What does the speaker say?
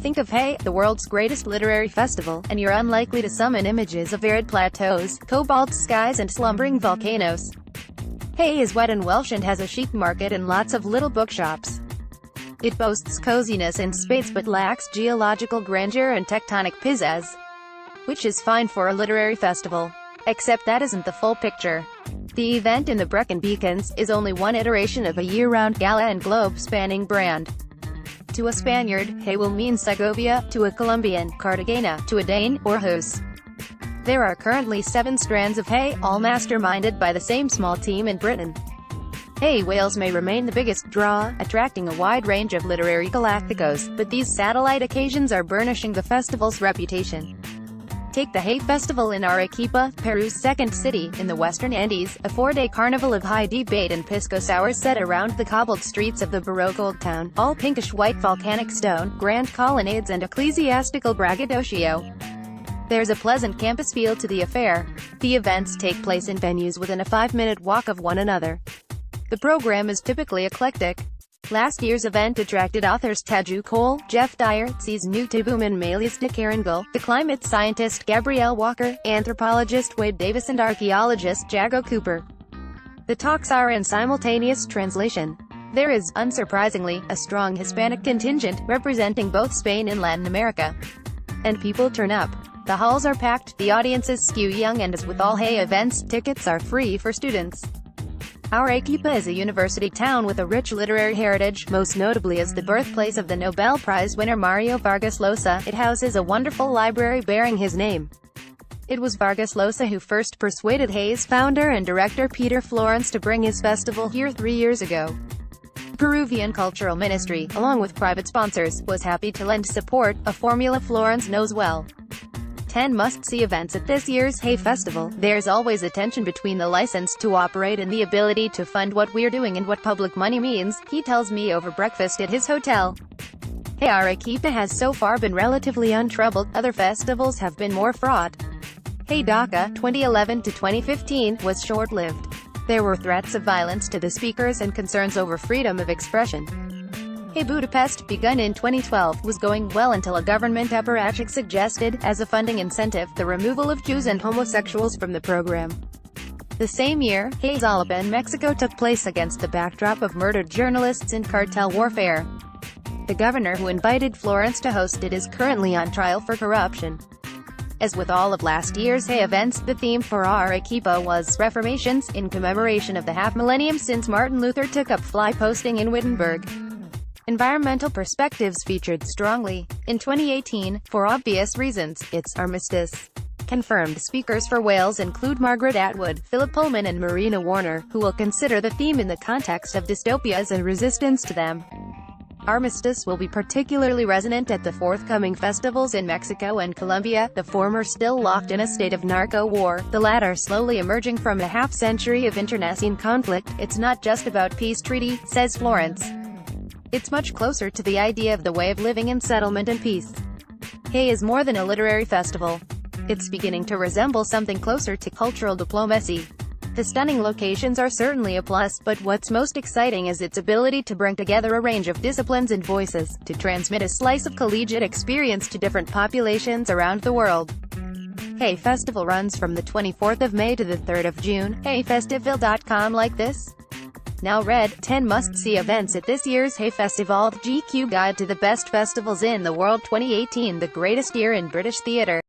Think of Hay, the world's greatest literary festival, and you're unlikely to summon images of arid plateaus, cobalt skies and slumbering volcanoes. Hay is wet and Welsh and has a sheep market and lots of little bookshops. It boasts cosiness and spades but lacks geological grandeur and tectonic pizzazz, which is fine for a literary festival. Except that isn't the full picture. The event in the Brecon Beacons is only one iteration of a year-round gala and globe-spanning brand. To a Spaniard, Hay will mean Segovia, to a Colombian, Cartagena, to a Dane, Aarhus. There are currently 7 strands of Hay, all masterminded by the same small team in Britain. Hay Wales may remain the biggest draw, attracting a wide range of literary galacticos, but these satellite occasions are burnishing the festival's reputation. Take the Hay Festival in Arequipa, Peru's second city, in the western Andes, a 4-day carnival of high debate and pisco sours set around the cobbled streets of the Baroque old town, all pinkish-white volcanic stone, grand colonnades and ecclesiastical braggadocio. There's a pleasant campus feel to the affair. The events take place in venues within a 5-minute walk of one another. The program is typically eclectic. Last year's event attracted authors Taju Cole, Jeff Dyer, C's New Tibum and Malius de Caringal, the climate scientist Gabrielle Walker, anthropologist Wade Davis and archaeologist Jago Cooper. The talks are in simultaneous translation. There is, unsurprisingly, a strong Hispanic contingent, representing both Spain and Latin America. And people turn up. The halls are packed, the audiences skew young, and as with all Hay events, tickets are free for students. Arequipa is a university town with a rich literary heritage, most notably as the birthplace of the Nobel Prize winner Mario Vargas Llosa. It houses a wonderful library bearing his name. It was Vargas Llosa who first persuaded Hay's founder and director Peter Florence to bring his festival here 3 years ago. The Peruvian Cultural Ministry, along with private sponsors, was happy to lend support, a formula Florence knows well. 10 must-see events at this year's Hay Festival. There's always a tension between the license to operate and the ability to fund what we're doing and what public money means, he tells me over breakfast at his hotel. Hay Arequipa has so far been relatively untroubled, other festivals have been more fraught. Hay Dhaka, 2011 to 2015, was short-lived. There were threats of violence to the speakers and concerns over freedom of expression. Hay Budapest, begun in 2012, was going well until a government apparatchik suggested, as a funding incentive, the removal of Jews and homosexuals from the program. The same year, Hay Zalapa in Mexico took place against the backdrop of murdered journalists and cartel warfare. The governor who invited Florence to host it is currently on trial for corruption. As with all of last year's Hay events, the theme for Arequipa was Reformations, in commemoration of the half-millennium since Martin Luther took up fly posting in Wittenberg. Environmental perspectives featured strongly. In 2018, for obvious reasons, it's Armistice. Confirmed speakers for Wales include Margaret Atwood, Philip Pullman and Marina Warner, who will consider the theme in the context of dystopias and resistance to them. Armistice will be particularly resonant at the forthcoming festivals in Mexico and Colombia, the former still locked in a state of narco-war, the latter slowly emerging from a half-century of internecine conflict. It's not just about peace treaty, says Florence. It's much closer to the idea of the way of living in settlement and peace. Hay is more than a literary festival. It's beginning to resemble something closer to cultural diplomacy. The stunning locations are certainly a plus, but what's most exciting is its ability to bring together a range of disciplines and voices, to transmit a slice of collegiate experience to different populations around the world. Hay Festival runs from the 24th of May to the 3rd of June. HayFestival.com like this. Now read, 10 must-see events at this year's Hay Festival, GQ Guide to the Best Festivals in the World 2018, the greatest year in British theatre.